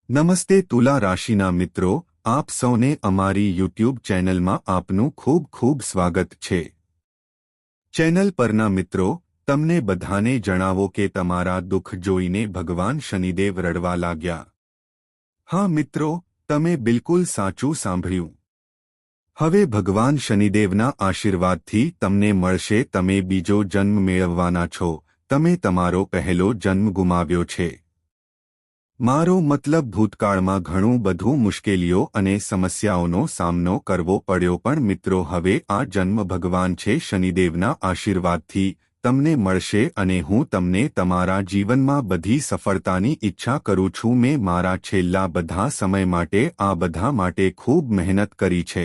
નમસ્તે તુલા રાશિના મિત્રો, આપ સૌને અમારી યુટ્યુબ ચેનલમાં આપનું ખૂબ ખૂબ સ્વાગત છે। ચેનલ પરના મિત્રો, તમને બધાને જણાવો કે તમારા દુઃખ જોઈને ભગવાન શનિદેવ રડવા લાગ્યા। હા મિત્રો, તમે બિલકુલ સાચું સાંભળ્યું। હવે ભગવાન શનિદેવના આશીર્વાદથી તમને મળશે, તમે બીજો જન્મ મેળવવાના છો। તમે તમારો પહેલો જન્મ ગુમાવ્યો છે। મારો મતલબ ભૂતકાળમાં ઘણું બધું મુશ્કેલીઓ અને સમસ્યાઓનો સામનો કરવો પડ્યો, પણ મિત્રો હવે આ જન્મ ભગવાન છે શનિદેવના આશીર્વાદથી તમને મળશે અને હું તમને તમારા જીવનમાં બધી સફળતાની ઈચ્છા કરું છું। મેં મારા છેલ્લા બધા સમય માટે આ બધા માટે ખૂબ મહેનત કરી છે।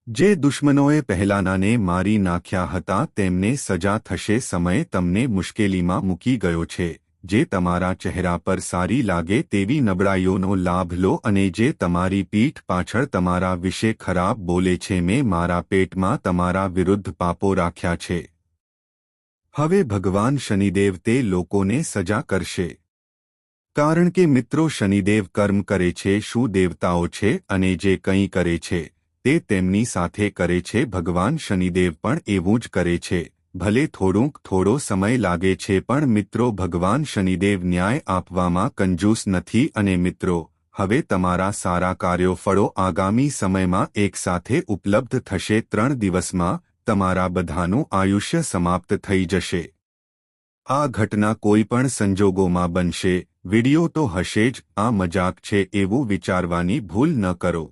જે દુશ્મનોએ પહેલાનાને મારી નાખ્યા હતા તેમને સજા થશે। સમય તમને મુશ્કેલીમાં મૂકી ગયો છે। જે તમારા ચહેરા પર સારી લાગે તેવી નબળાઈઓનો લાભ લો અને જે તમારી પીઠ પાછળ તમારા વિશે ખરાબ બોલે છે, મેં મારા પેટમાં તમારા વિરુદ્ધ પાપો રાખ્યા છે। હવે ભગવાન શનિદેવ તે લોકોને સજા કરશે, કારણ કે મિત્રો શનિદેવ કર્મ કરે છે શું દેવતાઓ છે અને જે કંઈ કરે છે તે તેમની સાથે કરે છે। ભગવાન શનિદેવ પણ એવું જ કરે છે। ભલે થોડો સમય લાગે છે, પણ મિત્રો ભગવાન શનિદેવ ન્યાય આપવામાં કંજૂસ નથી। અને મિત્રો હવે તમારા સારા કાર્યો ફળો આગામી સમયમાં એકસાથે ઉપલબ્ધ થશે। 3 દિવસમાં તમારા બધાનું આયુષ્ય સમાપ્ત થઈ જશે। આ ઘટના કોઈ પણ સંજોગોમાં બનશે। વિડિયો તો હશે જ, આ મજાક છે એવું વિચારવાની ભૂલ ન કરો।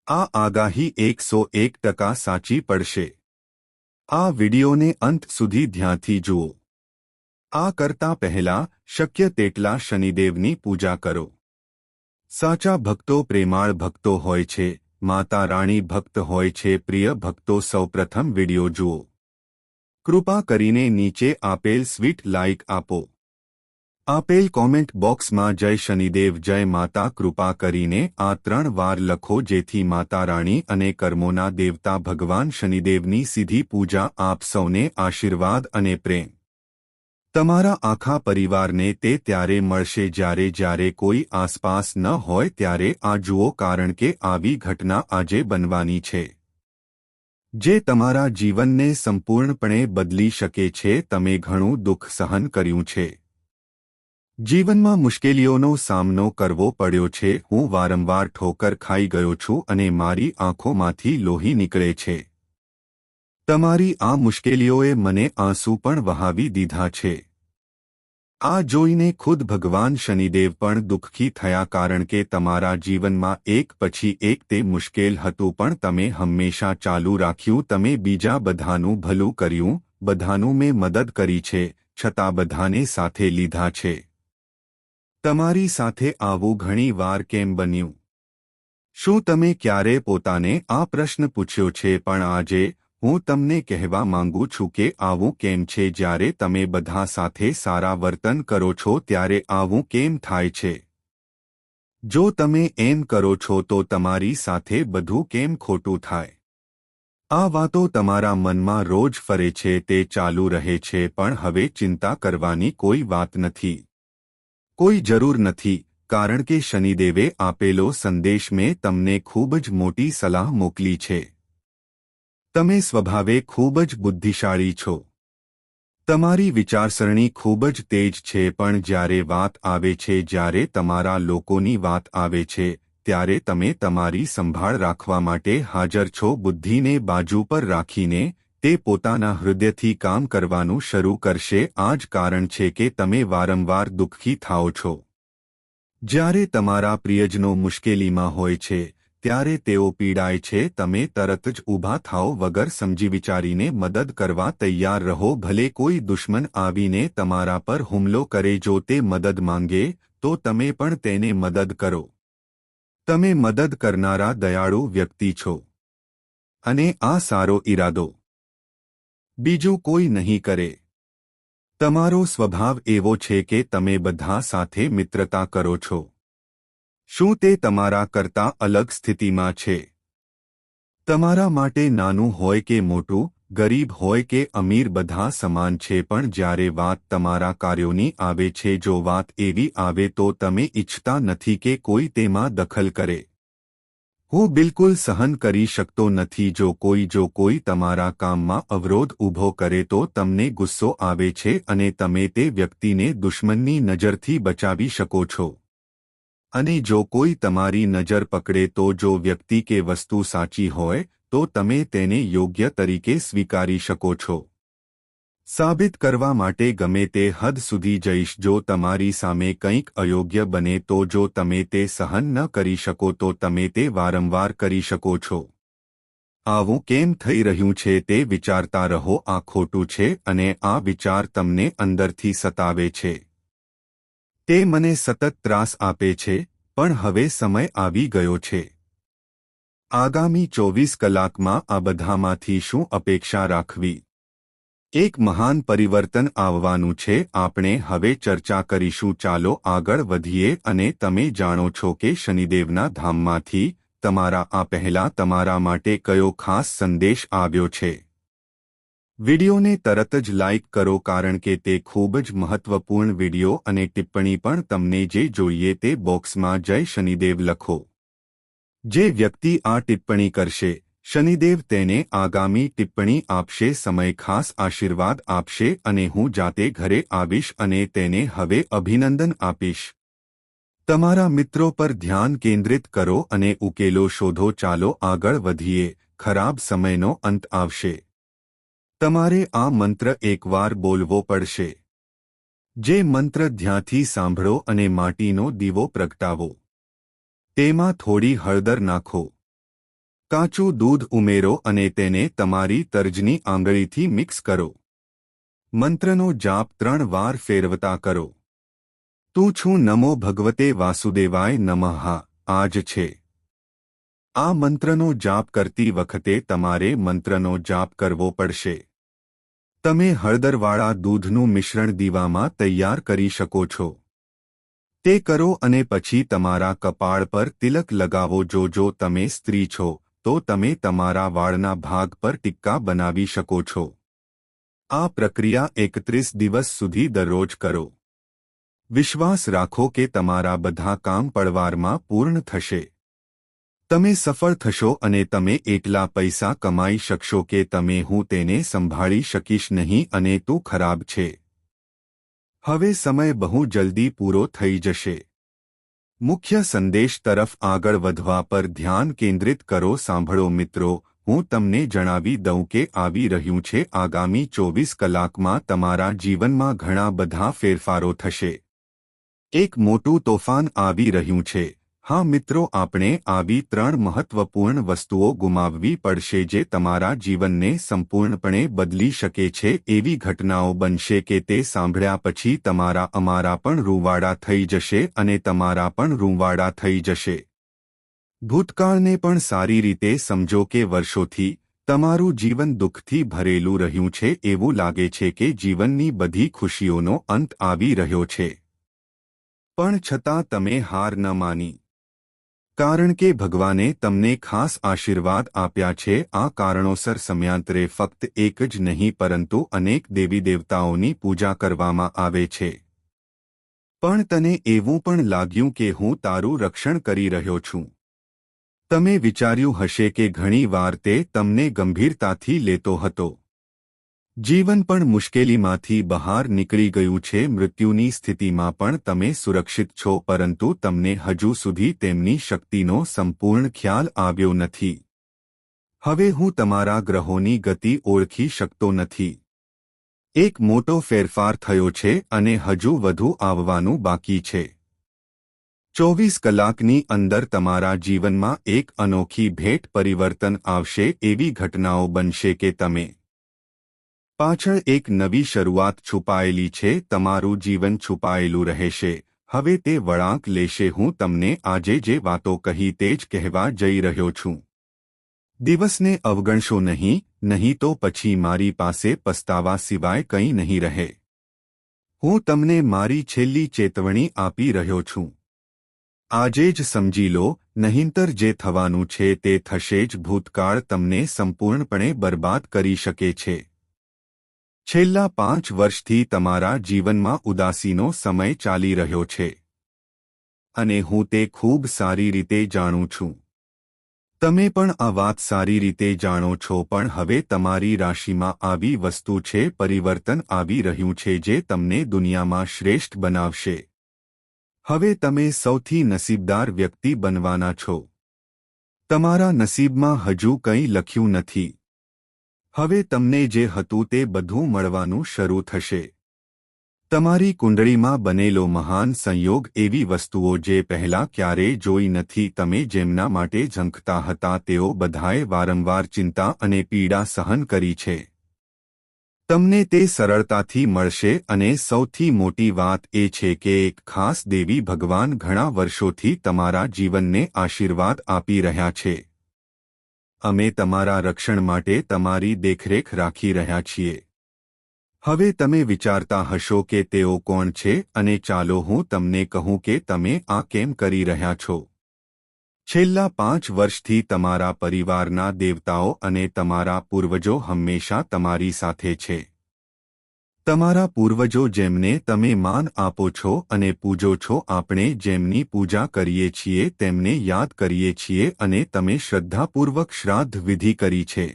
આ આગાહી 101% સાચી પડશે। આ વિડિયોને અંત સુધી ધ્યાનથી જુઓ। આ કરતા પહેલા શક્ય તેટલા શનિદેવની પૂજા કરો। સાચા ભક્તો પ્રેમાળ ભક્તો હોય છે, માતા રાણી ભક્ત હોય છે। પ્રિય ભક્તો સૌપ્રથમ વિડિયો જુઓ। કૃપા કરીને નીચે આપેલ સ્વીટ લાઇક આપો। આપેલ કોમેન્ટ બોક્સમાં જય શનિદેવ, જય માતા કૃપા કરીને આ 3 વાર લખો, જેથી માતા રાણી અને કર્મોના દેવતા ભગવાન શનિદેવની સીધી પૂજા આપ સૌને આશીર્વાદ અને પ્રેમ તમારા આખા પરિવારને તે ત્યારે મળશે જ્યારે કોઈ આસપાસ ન હોય ત્યારે આ જુઓ, કારણ કે આવી ઘટના આજે બનવાની છે જે તમારા જીવનને સંપૂર્ણપણે બદલી શકે છે। તમે ઘણું દુઃખ સહન કર્યું છે, જીવનમાં મુશ્કેલીઓનો સામનો કરવો પડ્યો છે। હું વારંવાર ઠોકર ખાઈ ગયો છું અને મારી આંખોમાંથી લોહી નીકળે છે। તમારી આ મુશ્કેલીઓએ મને આંસુ પણ વહાવી દીધા છે। આ જોઈને ખુદ ભગવાન શનિદેવ પણ દુઃખી થયા, કારણ કે તમારા જીવનમાં એક પછી એક તે મુશ્કેલ હતું, પણ તમે હંમેશા ચાલુ રાખ્યું। તમે બીજા બધાનું ભલું કર્યું, બધાનું મેં મદદ કરી છે, છતાં બધાને સાથે લીધા છે। તમારી સાથે આવું ઘણી વાર કેમ બન્યું? શું તમે ક્યારે પોતાને આ પ્રશ્ન પૂછ્યો છે? પણ આજે હું તમને કહેવા માંગુ છું કે આવું કેમ છે? જ્યારે તમે બધા સાથે સારા વર્તન કરો છો ત્યારે આવું કેમ થાય છે? જો તમે એમ કરો છો તો તમારી સાથે બધું કેમ ખોટું થાય? આ વાતો તમારા મનમાં રોજ ફરે છે, તે ચાલુ રહે છે, પણ હવે ચિંતા કરવાની કોઈ વાત નથી, કોઈ જરૂર નથી, કારણ કે શનિદેવે આપેલો સંદેશ મેં તમને ખૂબ જ મોટી સલાહ મોકલી છે। તમે સ્વભાવે ખૂબ જ બુદ્ધિશાળી છો, તમારી વિચારસરણી ખૂબ જ તેજ છે, પણ જ્યારે વાત આવે છે, જ્યારે તમારા લોકોની વાત આવે છે, ત્યારે તમે તમારી સંભાળ રાખવા માટે હાજર છો। બુદ્ધિને બાજુ પર રાખીને તે પોતાના હૃદયથી કામ કરવાનું શરૂ કરશે। આ જ કારણ છે કે તમે વારંવાર દુઃખી થાઓ છો। જ્યારે તમારા પ્રિયજનો મુશ્કેલીમાં હોય છે ત્યારે તેઓ પીડાય છે, તમે તરત જ ઊભા થાઓ, વગર સમજી વિચારીને મદદ કરવા તૈયાર રહો। ભલે કોઈ દુશ્મન આવીને તમારા પર હુમલો કરે, જો તે મદદ માંગે તો તમે પણ તેને મદદ કરો। તમે મદદ કરનારા દયાળુ વ્યક્તિ છો અને આ સારો ઈરાદો બીજું કોઈ નહીં કરે। તમારો સ્વભાવ એવો છે કે તમે બધા સાથે મિત્રતા કરો છો। શું તે તમારા કરતાં અલગ સ્થિતિમાં છે? તમારા માટે નાનું હોય કે મોટું, ગરીબ હોય કે અમીર બધા સમાન છે, પણ જ્યારે વાત તમારા કાર્યોની આવે છે, જો વાત એવી આવે તો તમે ઈચ્છતા નથી કે કોઈ તેમાં દખલ કરે. હું બિલકુલ સહન કરી શકતો નથી જો કોઈ તમારા કામમાં અવરોધ ઊભો કરે તો તમને ગુસ્સો આવે છે અને તમે તે વ્યક્તિને દુશ્મનની નજરથી બચાવી શકો છો. અને જો કોઈ તમારી નજર પકડે તો જો વ્યક્તિ કે વસ્તુ સાચી હોય તો તમે તેને યોગ્ય તરીકે સ્વીકારી શકો છો. સાબિત કરવા માટે ગમે તે હદ સુધી જઈશ. જો તમારી સામે કંઈક અયોગ્ય બને તો જો તમે તે સહન ન કરી શકો તો તમે તે વારંવાર કરી શકો છો. આવું કેમ થઈ રહ્યું છે તે વિચારતા રહો. આ ખોટું છે અને આ વિચાર તમને અંદરથી સતાવે છે. તે મને સતત ત્રાસ આપે છે, પણ હવે સમય આવી ગયો છે. આગામી 24 કલાકમાં આ બધામાંથી શું અપેક્ષા રાખવી? એક મહાન પરિવર્તન આવવાનું છે. આપણે હવે ચર્ચા કરીશું. ચાલો આગળ વધીએ. અને તમે જાણો છો કે શનિદેવના ધામમાંથી તમારા આ પહેલા તમારા માટે કયો ખાસ સંદેશ આવ્યો છે? વિડિયોને તરત જ લાઇક કરો કારણ કે તે ખૂબ જ મહત્વપૂર્ણ વિડિયો અને ટિપ્પણી પણ તમને જે જોઈએ તે બોક્સમાં જય શનિદેવ લખો. જે વ્યક્તિ આ ટિપ્પણી કરશે શનિદેવ તેને આગામી ટિપ્પણી આપશે. સમય ખાસ આશીર્વાદ આપશે અને હું જાતે ઘરે આવીશ અને તેને હવે અભિનંદન આપીશ. તમારા મિત્રો પર ધ્યાન કેન્દ્રિત કરો અને ઉકેલો શોધો. ચાલો આગળ વધીએ. ખરાબ સમયનો અંત આવશે. તમારે આ મંત્ર એકવાર બોલવો પડશે. જે મંત્ર ધ્યાનથી સાંભળો અને માટીનો દીવો પ્રગટાવો. તેમાં થોડી હળદર નાખો. કાચું દૂધ ઉમેરો અને તેને તમારી તર્જની આંગળીથી મિક્સ કરો. મંત્રનો જાપ 3 વાર ફેરવતા કરો. તું છું નમો ભગવતે વાસુદેવાય નમઃ. આ જ છે. આ મંત્રનો જાપ કરતી વખતે તમારે મંત્રનો જાપ કરવો પડશે. તમે હળદરવાળા દૂધનું મિશ્રણ દીવામાં તૈયાર કરી શકો છો. તે કરો અને પછી તમારા કપાળ પર તિલક લગાવો. જો તમે સ્ત્રી છો તો તમે તમારા વાળના ભાગ પર ટીક્કા બનાવી શકો છો. આ પ્રક્રિયા 31 દિવસ સુધી દરરોજ કરો. વિશ્વાસ રાખો કે તમારા બધા કામ પળવારમાં પૂર્ણ થશે. તમે સફળ થશો અને તમે એટલા પૈસા કમાઈ શકશો કે તમે હું તેને સંભાળી શકીશ નહીં અને તું ખરાબ છે. હવે સમય બહુ જલ્દી પૂરો થઈ જશે. મુખ્ય સંદેશ તરફ આગળ વધવા પર ધ્યાન કેન્દ્રિત કરો. સાંભળો મિત્રો, હું તમને જણાવી દઉં કે આવી રહ્યું છે. આગામી 24 કલાકમાં તમારા જીવનમાં ઘણા બધા ફેરફારો થશે. એક મોટું તોફાન આવી રહ્યું છે. હા મિત્રો, આપણે આવી 3 મહત્વપૂર્ણ વસ્તુઓ ગુમાવવી પડશે જે તમારા જીવનને સંપૂર્ણપણે બદલી શકે છે. એવી ઘટનાઓ બનશે કે તે સાંભળ્યા પછી અમારા પણ રૂંવાડા થઈ જશે અને તમારા પણ રૂંવાડા થઈ જશે. ભૂતકાળને પણ સારી રીતે સમજો કે વર્ષોથી તમારું જીવન દુઃખથી ભરેલું રહ્યું છે. એવું લાગે છે કે જીવનની બધી ખુશીઓનો અંત આવી રહ્યો છે. પણ છતાં તમે હાર ન માની. કારણ કે ભગવાને તમને ખાસ આશીર્વાદ આપ્યા છે. આ કારણોસર સમયાંતરે ફક્ત એક જ નહીં પરંતુ અનેક દેવી દેવતાઓની પૂજા કરવામાં આવે છે. પણ તને એવું પણ લાગ્યું કે હું તારું રક્ષણ કરી રહ્યો છું. તમે વિચાર્યું હશે કે ઘણી વાર તે તમને ગંભીરતાથી લેતો હતો. જીવન પણ મુશ્કેલીમાંથી બહાર નીકળી ગયું છે. મૃત્યુની સ્થિતિમાં પણ તમે સુરક્ષિત છો પરંતુ તમને હજુ સુધી તેમની શક્તિનો સંપૂર્ણ ખ્યાલ આવ્યો નથી. હવે હું તમારા ગ્રહોની ગતિ ઓળખી શકતો નથી. એક મોટો ફેરફાર થયો છે અને હજુ વધુ આવવાનું બાકી છે. 24 કલાકની અંદર તમારા જીવનમાં એક અનોખી ભેટ પરિવર્તન આવશે. એવી ઘટનાઓ બનશે કે તમે પાછળ એક નવી શરૂઆત છુપાયેલી છે. તમારું જીવન છુપાયેલું રહેશે. હવે તે વળાંક લેશે. હું તમને આજે જે વાતો કહી તે જ કહેવા જઈ રહ્યો છું. દિવસને અવગણશો નહીં તો પછી મારી પાસે પસ્તાવા સિવાય કંઈ નહીં રહે. હું તમને મારી છેલ્લી ચેતવણી આપી રહ્યો છું. આજે જ સમજી લો, નહીંતર જે થવાનું છે તે થશે જ. ભૂતકાળ તમને સંપૂર્ણપણે બરબાદ કરી શકે છે. છેલ્લા 5 વર્ષથી તમારા જીવનમાં ઉદાસીનો સમય ચાલી રહ્યો છે અને હું તે ખૂબ સારી રીતે જાણું છું. તમે પણ આ વાત સારી રીતે જાણો છો, પણ હવે તમારી રાશિમાં આવી વસ્તુ છે, પરિવર્તન આવી રહ્યું છે જે તમને દુનિયામાં શ્રેષ્ઠ બનાવશે. હવે તમે સૌથી નસીબદાર વ્યક્તિ બનવાના છો. તમારા નસીબમાં હજુ કંઈ લખ્યું નથી. હવે તમને જે હતું તે બધું મળવાનું શરૂ થશે. તમારી કુંડળીમાં બનેલો મહાન સંયોગ, એવી વસ્તુઓ જે પહેલાં ક્યારેય જોઈ નથી. તમે જેમના માટે ઝંખતા હતા તેઓ બધાએ વારંવાર ચિંતા અને પીડા સહન કરી છે. તમને તે સરળતાથી મળશે અને સૌથી મોટી વાત એ છે કે એક ખાસ દેવી ભગવાન ઘણા વર્ષોથી તમારા જીવનને આશીર્વાદ આપી રહ્યા છે. અમે તમારા રક્ષણ માટે તમારી દેખરેખ રાખી રહ્યા છીએ. હવે તમે વિચારતા હશો કે તેઓ કોણ છે, અને ચાલો હું તમને કહું કે તમે આ કેમ કરી રહ્યા છો. છેલ્લા 5 વર્ષથી તમારા પરિવારના દેવતાઓ અને તમારા પૂર્વજો હંમેશા તમારી સાથે છે. તમારા પૂર્વજો જેમને તમે માન આપો છો અને પૂજો છો. આપણે જેમની પૂજા કરીએ છીએ તેમને યાદ કરીએ છીએ અને તમે શ્રદ્ધાપૂર્વક શ્રાદ્ધ વિધિ કરી છે.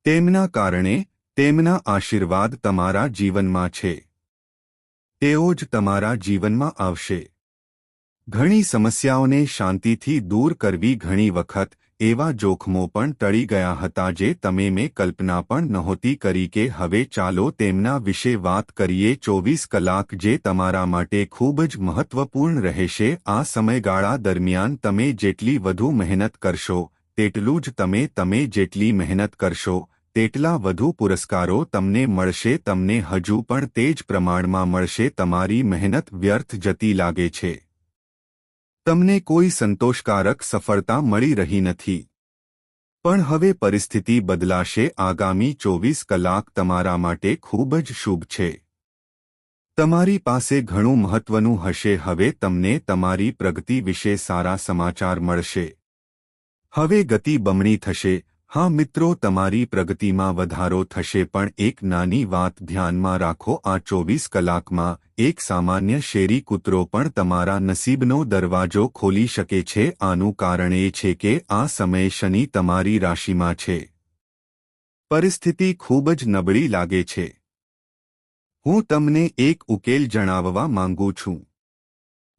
તેમના કારણે તેમના આશીર્વાદ તમારા જીવનમાં છે. તેઓ જ તમારા જીવનમાં આવશે. ઘણી સમસ્યાઓને શાંતિથી દૂર કરવી. ઘણી વખત એવા જોખમો પણ ટળી ગયા હતા જે તમે મેં કલ્પના પણ નહોતી કરી કે હવે ચાલો તેમના વિશે વાત કરીએ. 24 કલાક જે તમારા માટે ખૂબ જ મહત્વપૂર્ણ રહેશે. આ સમયગાળા દરમિયાન તમે જેટલી વધુ મહેનત કરશો તેટલું જ તમે જેટલી મહેનત કરશો તેટલા વધુ પુરસ્કારો તમને મળશે. તમને હજુ પણ તે જ પ્રમાણમાં મળશે. તમારી મહેનત વ્યર્થ જતી લાગે છે. તમને કોઈ સંતોષકારક સફળતા મળી રહી નથી. પણ હવે પરિસ્થિતિ બદલાશે. આગામી 24 કલાક તમારા માટે ખૂબ જ શુભ છે. તમારી પાસે ઘણું મહત્વનું હશે. હવે તમને તમારી પ્રગતિ વિશે સારા સમાચાર મળશે. હવે ગતિ બમણી થશે. હા મિત્રો, તમારી પ્રગતિમાં વધારો થશે. પણ એક નાની વાત ધ્યાનમાં રાખો. આ 24 કલાકમાં એક સામાન્ય શેરી કૂતરો પણ તમારા નસીબનો દરવાજો ખોલી શકે છે. આનું કારણ એ છે કે આ સમયે શનિ તમારી રાશિમાં છે. પરિસ્થિતિ ખૂબ જ નબળી લાગે છે. હું તમને એક ઉકેલ જણાવવા માંગુ છું.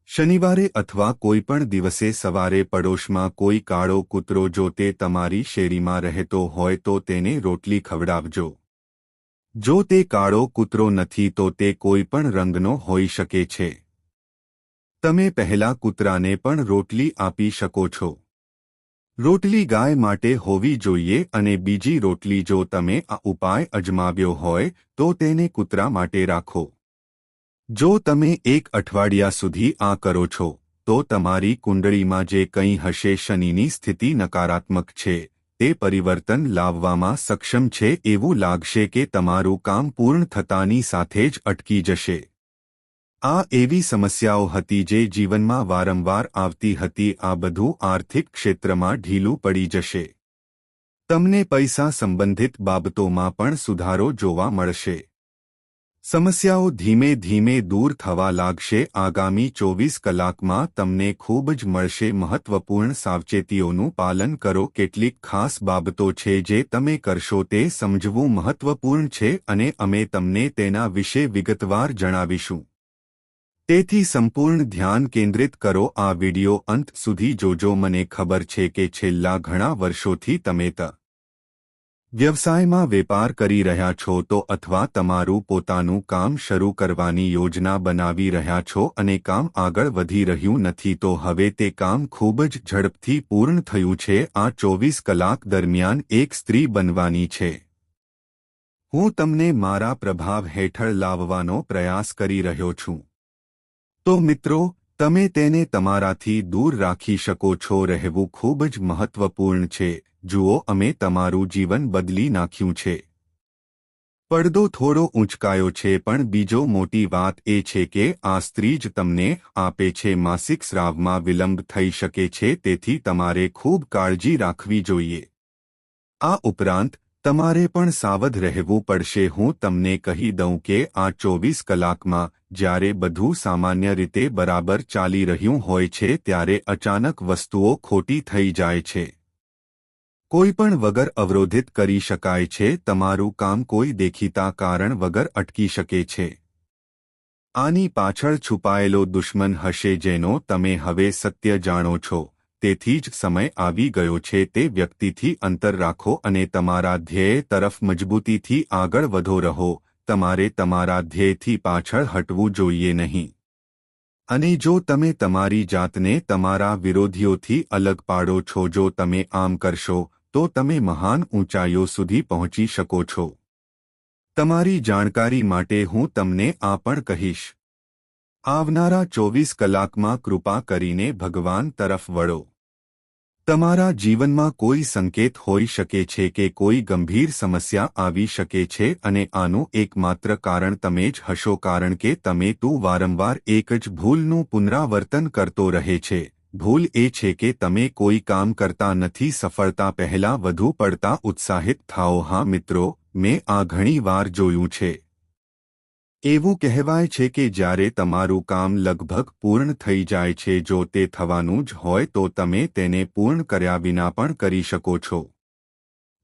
શનિવારે અથવા કોઈ પણ દિવસે સવારે પડોશમાં કોઈ કાળો કૂતરો જો તે તમારી શેરીમાં રહેતો હોય તો તેને રોટલી ખવડાવજો. જો તે કાળો કૂતરો નથી તો તે કોઈ પણ રંગનો હોઈ શકે છે. તમે પહેલા કૂતરાને પણ રોટલી આપી શકો છો. રોટલી ગાય માટે હોવી જોઈએ અને બીજી રોટલી જો તમે આ ઉપાય અજમાવ્યો હોય તો તેને કૂતરા માટે રાખો. જો તમે 1 અઠવાડિયા સુધી આ કરો છો તો તમારી કુંડળીમાં જે કંઈ હશે, શનિની સ્થિતિ નકારાત્મક છે, તે પરિવર્તન લાવવામાં સક્ષમ છે. એવું લાગશે કે તમારું કામ પૂર્ણ થતાની સાથે જ અટકી જશે. આ એવી સમસ્યાઓ હતી જે જીવનમાં વારંવાર આવતી હતી. આ બધું આર્થિક ક્ષેત્રમાં ઢીલું પડી જશે. તમને પૈસા સંબંધિત બાબતોમાં પણ સુધારો જોવા મળશે. સમસ્યાઓ ધીમે ધીમે દૂર થવા લાગશે. આગામી 24 કલાકમાં તમને ખૂબ જ મળશે. મહત્વપૂર્ણ સાવચેતીઓનું પાલન કરો. કેટલીક ખાસ બાબતો છે જે તમે કરશો તે સમજવું મહત્વપૂર્ણ છે અને અમે તમને તેના વિશે વિગતવાર જણાવીશું. તેથી સંપૂર્ણ ધ્યાન કેન્દ્રિત કરો. આ વિડિયો અંત સુધી જોજો. મને ખબર છે કે છેલ્લા ઘણા વર્ષોથી તમે વ્યવસાયમાં વેપાર કરી રહ્યા છો તો અથવા તમારું પોતાનું કામ શરૂ કરવાની યોજના બનાવી રહ્યા છો અને કામ આગળ વધી રહ્યું નથી તો હવે તે કામ ખૂબ જ ઝડપથી પૂર્ણ થયું છે. આ 24 કલાક દરમિયાન એક સ્ત્રી બનવાની છે. હું તમને મારા પ્રભાવ હેઠળ લાવવાનો પ્રયાસ કરી રહ્યો છું. તો મિત્રો, તમે તેને તમારાથી દૂર રાખી શકો છો. રહેવું ખૂબ જ મહત્વપૂર્ણ છે. જુઓ, અમે તમારું જીવન બદલી નાખ્યું છે. પડદો થોડો ઊંચકાયો છે, પણ બીજો મોટી વાત એ છે કે આ સ્ત્રી જ તમને આપે છે. માસિક સ્રાવમાં વિલંબ થઈ શકે છે, તેથી તમારે ખૂબ કાળજી રાખવી જોઈએ. આ ઉપરાંત તમારે પણ સાવધ રહેવું પડશે. હું તમને કહી દઉં કે આ 24 કલાકમાં જ્યારે બધું સામાન્ય રીતે બરાબર ચાલી રહ્યું હોય છે, ત્યારે અચાનક વસ્તુઓ ખોટી થઈ જાય છે. કોઈ પણ વગર અવરોધિત કરી શકાય છે. તમારું કામ કોઈ દેખીતા કારણ વગર અટકી શકે છે. આની પાછળ છુપાયેલો દુશ્મન હશે જેનો તમે હવે સત્ય જાણો છો. તેથી જ સમય આવી ગયો છે તે વ્યક્તિથી અંતર રાખો અને તમારા ધ્યેય તરફ મજબૂતીથી આગળ વધો રહો. તમારે તમારા ધ્યેયથી પાછળ હટવું જોઈએ નહીં. અને જો તમે તમારી જાતને તમારા વિરોધીઓથી અલગ પાડો છો, જો તમે આમ કરશો તો તમે મહાન ઊંચાઈઓ સુધી પહોંચી શકો છો. તમારી જાણકારી માટે હું તમને આ પણ કહીશ. આવનારા 24 કલાકમાં કૃપા કરીને ભગવાન તરફ વળો. તમારા જીવનમાં કોઈ સંકેત હોઈ શકે છે કે કોઈ ગંભીર સમસ્યા આવી શકે છે, અને આનું એકમાત્ર કારણ તમે જ હશો, કારણ કે તમે વારંવાર એક જ ભૂલનું પુનરાવર્તન કરતો રહે છે. ભૂલ એ છે કે તમે કોઈ કામ કરતા નથી. સફળતા પહેલા વધુ પડતા ઉત્સાહિત થાઓ. હા મિત્રો, મેં આ ઘણી વાર જોયું છે. એવું કહેવાય છે કે જ્યારે તમારું કામ લગભગ પૂર્ણ થઈ જાય છે, જો તે થવાનું જ હોય તો તમે તેને પૂર્ણ કર્યા વિના પણ કરી શકો છો.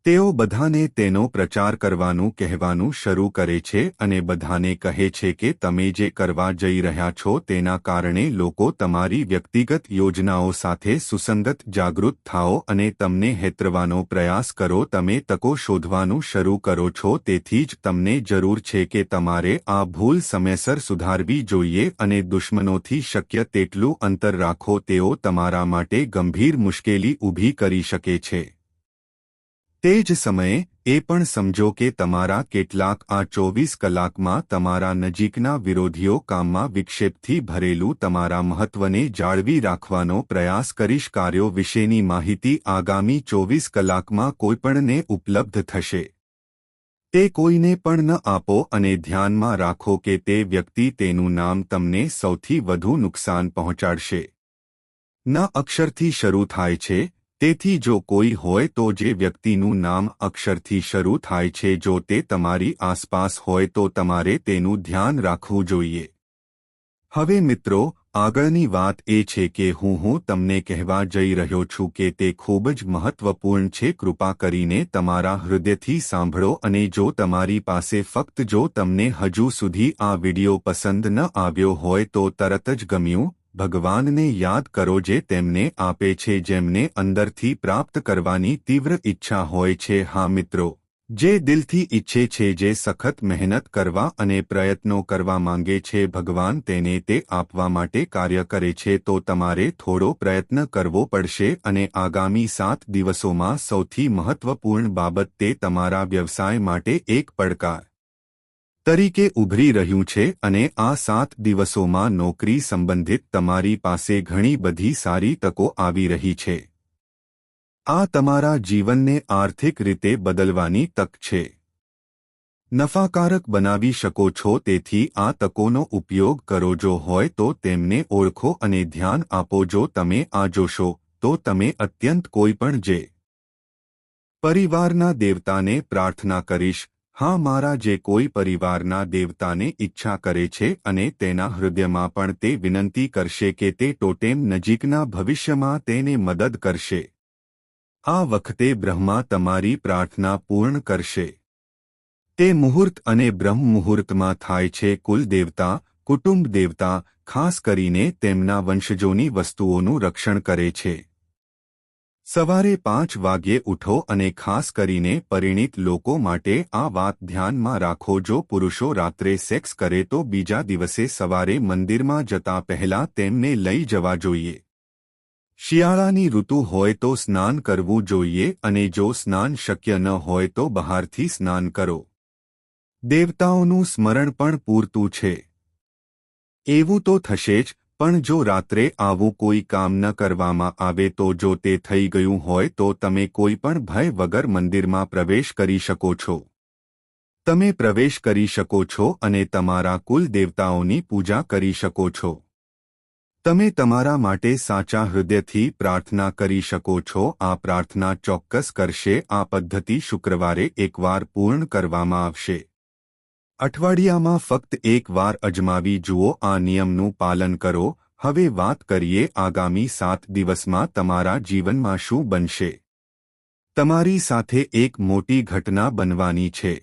તેઓ બધાને તેનો પ્રચાર કરવાનું કહેવાનું શરૂ કરે છે અને બધાને કહે છે કે તમે જે કરવા જઈ રહ્યા છો તેના કારણે લોકો તમારી વ્યક્તિગત યોજનાઓ સાથે સુસંગત જાગૃત થાઓ અને તમને હેતરવાનો પ્રયાસ કરો. તમે તકો શોધવાનું શરૂ કરો છો. તેથી જ તમને જરૂર છે કે તમારે આ ભૂલ સમયસર સુધારવી જોઈએ અને દુશ્મનોથી શક્ય તેટલું અંતર રાખો. તેઓ તમારા માટે ગંભીર મુશ્કેલી ઊભી કરી શકે છે. તે જ સમયે એ પણ સમજો કે તમારા કેટલાક આ 24 કલાકમાં તમારા નજીકના વિરોધીઓ કામમાં વિક્ષેપથી ભરેલું તમારા મહત્વને જાળવી રાખવાનો પ્રયાસ કરીશ. કાર્યો વિશેની માહિતી આગામી 24 કલાકમાં કોઈપણને ઉપલબ્ધ થશે. તે કોઈને પણ ન આપો અને ધ્યાનમાં રાખો કે તે વ્યક્તિ તેનું નામ તમને સૌથી વધુ નુકસાન પહોંચાડશે. ન અક્ષરથી શરૂ થાય છે. તેથી જો કોઈ હોય તો જે વ્યક્તિનું નામ અક્ષરથી શરૂ થાય છે, જો તે તમારી આસપાસ હોય તો તમારે તેનું ધ્યાન રાખવું જોઈએ. હવે મિત્રો, આગળની વાત એ છે કે હું તમને કહેવા જઈ રહ્યો છું કે તે ખૂબ જ મહત્વપૂર્ણ છે. કૃપા કરીને તમારા હૃદયથી સાંભળો અને જો તમારી પાસે ફક્ત જો તમને હજુ સુધી આ વિડિયો પસંદ ન આવ્યો હોય તો તરત જ ગમ્યું. ભગવાનને યાદ કરો જે તેમને આપે છે જેમને અંદરથી પ્રાપ્ત કરવાની તીવ્ર ઈચ્છા હોય છે. હા મિત્રો, જે દિલથી ઈચ્છે છે, જે સખત મહેનત કરવા અને પ્રયત્નો કરવા માંગે છે, ભગવાન તેને તે આપવા માટે કાર્ય કરે છે. તો તમારે થોડો પ્રયત્ન કરવો પડશે અને આગામી 7 દિવસોમાં સૌથી મહત્વપૂર્ણ બાબત તે તમારા વ્યવસાય માટે એક પડકાર તરીકે ઉભરી રહ્યું છે અને આ 7 દિવસોમાં નોકરી સંબંધિત તમારી પાસે ઘણી બધી સારી તકો આવી રહી છે. આ તમારા જીવનને આર્થિક રીતે બદલવાની તક છે. નફાકારક બનાવી શકો છો. તેથી આ તકોનો ઉપયોગ કરો. જો હોય તો તેમને ઓળખો અને ધ્યાન આપો. જો તમે આ જોશો તો તમે અત્યંત કોઈપણ જે પરિવારના દેવતાને પ્રાર્થના કરીશ. હા, મારા જે કોઈ પરિવારના દેવતાને ઈચ્છા કરે છે અને તેના હૃદયમાં પણ તે વિનંતી કરશે કે તે ટોટેમ નજીકના ભવિષ્યમાં તેને મદદ કરશે. આ વખતે બ્રહ્મા તમારી પ્રાર્થના પૂર્ણ કરશે. તે મુહૂર્ત અને બ્રહ્મ મુહૂર્તમાં થાય છે. કુલ દેવતા, કુટુંબ દેવતા ખાસ કરીને તેમના વંશજોની વસ્તુઓનું રક્ષણ કરે છે. સવારે 5 વાગ્યે ઉઠો અને ખાસ કરીને પરિણીત લોકો માટે આ વાત ધ્યાનમાં રાખો. જો પુરુષો રાત્રે સેક્સ કરે તો બીજા દિવસે સવારે મંદિરમાં જતા પહેલા તેમને લઈ જવા જોઈએ. શિયાળાની ઋતુ હોય તો સ્નાન કરવું જોઈએ અને જો સ્નાન શક્ય ન હોય તો બહારથી સ્નાન કરો. દેવતાઓનું સ્મરણ પણ પૂરતું છે. એવું તો થશે જ, પણ જો રાત્રે આવું કોઈ કામ ન કરવામાં આવે તો જો તે થઈ ગયું હોય તો તમે કોઈ પણ ભય વગર મંદિરમાં પ્રવેશ કરી શકો છો. તમે પ્રવેશ કરી શકો છો અને તમારા કુલ દેવતાઓની પૂજા કરી શકો છો. તમે તમારા માટે સાચા હૃદયથી પ્રાર્થના કરી શકો છો. આ પ્રાર્થના ચોક્કસ કરશે. આ પદ્ધતિ શુક્રવારે એકવાર પૂર્ણ કરવામાં આવશે. અઠવાડિયામાં ફક્ત એકવાર અજમાવી જુઓ. આ નિયમનું પાલન કરો. હવે વાત કરીએ આગામી 7 દિવસમાં તમારા જીવનમાં શું બનશે. તમારી સાથે એક મોટી ઘટના બનવાની છે.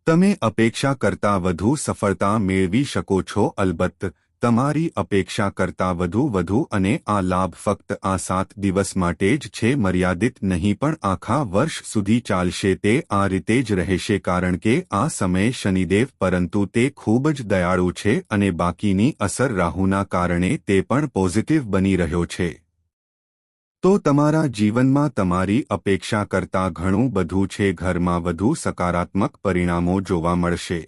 તમે અપેક્ષા કરતાં વધુ સફળતા મેળવી શકો છો. અલબત્ત, તમારી અપેક્ષા કરતાં વધુ અને આ લાભ ફક્ત આ 7 દિવસ માટે જ છે. મર્યાદિત નહીં પણ આખા વર્ષ સુધી ચાલશે. તે આ રીતે જ રહેશે કારણ કે આ સમયે શનિદેવ પરંતુ તે ખૂબ જ દયાળુ છે અને બાકીની અસર રાહુના કારણે તે પણ પોઝિટિવ બની રહ્યો છે. તો તમારા જીવનમાં તમારી અપેક્ષા કરતાં ઘણું બધું છે. ઘરમાં વધુ સકારાત્મક પરિણામો જોવા મળશે.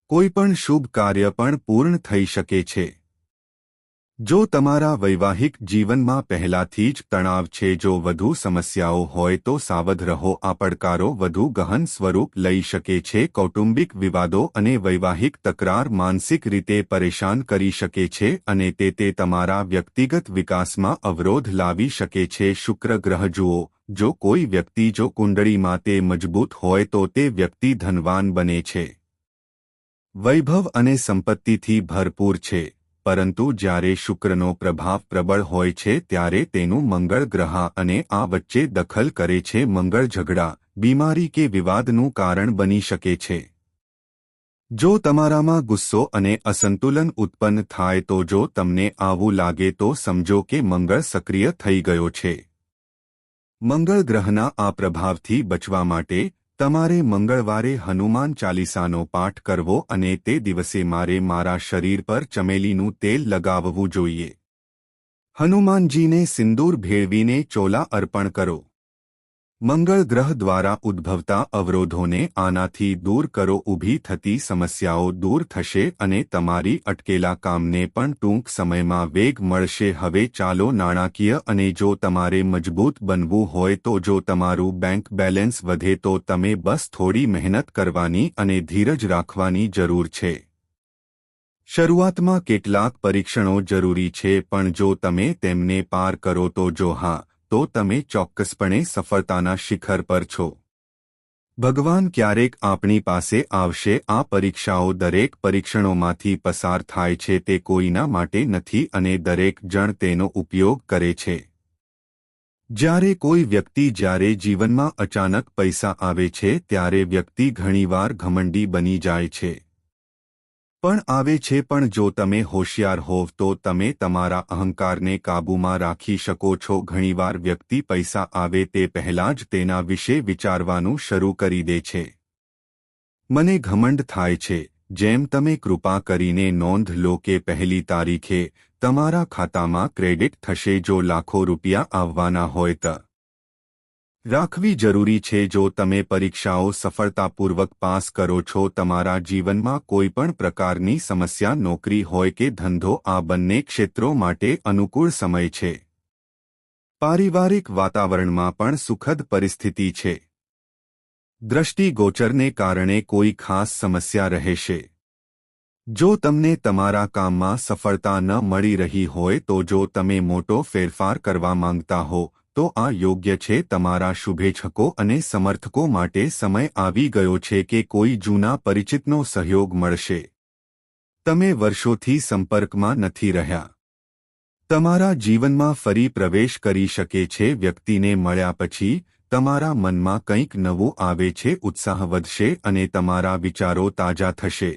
કોઈપણ શુભ કાર્ય પણ પૂર્ણ થઈ શકે છે. જો તમારા વૈવાહિક જીવનમાં પહેલાથી જ તણાવ છે, જો વધુ સમસ્યાઓ હોય તો સાવધ રહો. આ પડકારો વધુ ગહન સ્વરૂપ લઈ શકે છે. કૌટુંબિક વિવાદો અને વૈવાહિક તકરાર માનસિક રીતે પરેશાન કરી શકે છે અને તે તમારા વ્યક્તિગત વિકાસમાં અવરોધ લાવી શકે છે. શુક્ર ગ્રહ જુઓ. જો કોઈ વ્યક્તિ જો કુંડળીમાં તે મજબૂત હોય તો તે વ્યક્તિ ધનવાન બને છે, વૈભવ અને સંપત્તિથી ભરપૂર છે. પરંતુ જ્યારે શુક્રનો પ્રભાવ પ્રબળ હોય છે ત્યારે તેનું મંગળ ગ્રહ અને આ વચ્ચે દખલ કરે છે. મંગળ ઝઘડા, બીમારી કે વિવાદનું કારણ બની શકે છે. જો તમારામાં ગુસ્સો અને અસંતુલન ઉત્પન્ન થાય તો જો તમને આવું લાગે તો સમજો કે મંગળ સક્રિય થઈ ગયો છે. મંગળ ગ્રહના આ પ્રભાવથી બચવા માટે તમારે મંગળવારે હનુમાન ચાલીસાનો પાઠ કરવો અને તે દિવસે મારા શરીર પર ચમેલીનું તેલ લગાવવું જોઈએ. હનુમાનજીને સિંદૂર ભેળવીને ચોલા અર્પણ કરો. મંગળ ગ્રહ દ્વારા ઉદ્ભવતા અવરોધોને આનાથી દૂર કરો. ઊભી થતી સમસ્યાઓ દૂર થશે અને તમારી અટકેલા કામને પણ ટૂંક સમયમાં વેગ મળશે. હવે ચાલો નાણાકીય અને જો તમારે મજબૂત બનવું હોય તો જો તમારું બેંક બેલેન્સ વધે તો તમે બસ થોડી મહેનત કરવાની અને ધીરજ રાખવાની જરૂર છે. શરૂઆતમાં કેટલાક પરીક્ષણો જરૂરી છે પણ જો તમે તેમને પાર કરો તો તો તમે ચોક્કસપણે સફળતાના શિખર પર છો. ભગવાન ક્યારેક આપણી પાસે આવશે. આ પરીક્ષાઓ દરેક પરીક્ષણોમાંથી પસાર થાય છે. તે કોઈના માટે નથી અને દરેક જણ તેનો ઉપયોગ કરે છે. જ્યારે કોઈ વ્યક્તિ જ્યારે જીવનમાં અચાનક પૈસા આવે છે ત્યારે વ્યક્તિ ઘણીવાર ઘમંડી બની જાય છે. પણ આવે છે પણ જો તમે હોશિયાર હોવ તો તમે તમારા અહંકારને કાબૂમાં રાખી શકો છો. ઘણીવાર વ્યક્તિ પૈસા આવે તે પહેલાં જ તેના વિશે વિચારવાનું શરૂ કરી દે છે. મને ઘમંડ થાય છે. જેમ તમે કૃપા કરીને નોંધ લો કે 1લી તારીખે તમારા ખાતામાં ક્રેડિટ થશે. જો લાખો રૂપિયા આવવાના હોય તો રાખવી જરૂરી છે. જો તમે પરીક્ષાઓ સફળતાપૂર્વક પાસ કરો છો, તમારા જીવનમાં કોઈપણ પ્રકારની સમસ્યા, નોકરી હોય કે ધંધો, આ બંને ક્ષેત્રો માટે અનુકૂળ સમય છે. પારિવારિક વાતાવરણમાં પણ સુખદ પરિસ્થિતિ છે. દ્રષ્ટિ ગોચરને કારણે કોઈ ખાસ સમસ્યા રહેશે. જો તમને તમારા કામમાં સફળતા ન મળી રહી હોય તો જો તમે મોટો ફેરફાર કરવા માંગતા હો તો આ યોગ્ય છે. તમારા શુભેચ્છકો અને સમર્થકો માટે સમય આવી ગયો છે કે કોઈ જૂના પરિચિતનો સહયોગ મળશે. તમે વર્ષોથી સંપર્કમાં નથી રહ્યા. તમારા જીવનમાં ફરી પ્રવેશ કરી શકે છે. વ્યક્તિને મળ્યા પછી તમારા મનમાં કંઈક નવું આવે છે. ઉત્સાહ વધશે અને તમારા વિચારો તાજા થશે.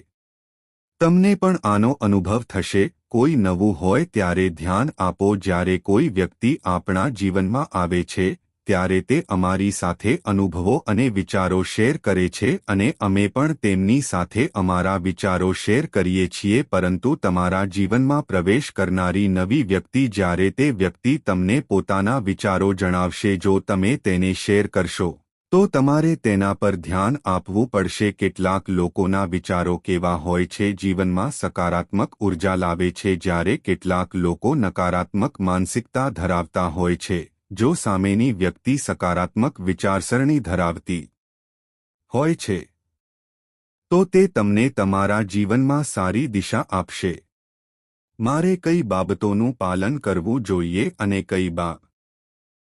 તમને પણ આનો અનુભવ થશે. કોઈ નવું હોય ત્યારે ધ્યાન આપો. જ્યારે કોઈ વ્યક્તિ આપણા જીવનમાં આવે છે ત્યારે તે અમારી સાથે અનુભવો અને વિચારો શેર કરે છે અને અમે પણ તેમની સાથે અમારા વિચારો શેર કરીએ છીએ. પરંતુ તમારા જીવનમાં પ્રવેશ કરનારી નવી વ્યક્તિ, જ્યારે તે વ્યક્તિ તમને પોતાના વિચારો જણાવશે, જો તમે તેને શેર કરશો તો તમારે તેના પર ધ્યાન આપવું પડશે. કેટલાક લોકોના વિચારો કેવા હોય છે? જીવનમાં સકારાત્મક ઉર્જા લાવે છે, જ્યારે કેટલાક લોકો નકારાત્મક માનસિકતા ધરાવતા હોય છે. જો સામેની વ્યક્તિ સકારાત્મક વિચારસરણી ધરાવતી હોય છે તો તે તમને તમારા જીવનમાં સારી દિશા આપશે. મારે કઈ બાબતોનું પાલન કરવું જોઈએ અને કઈ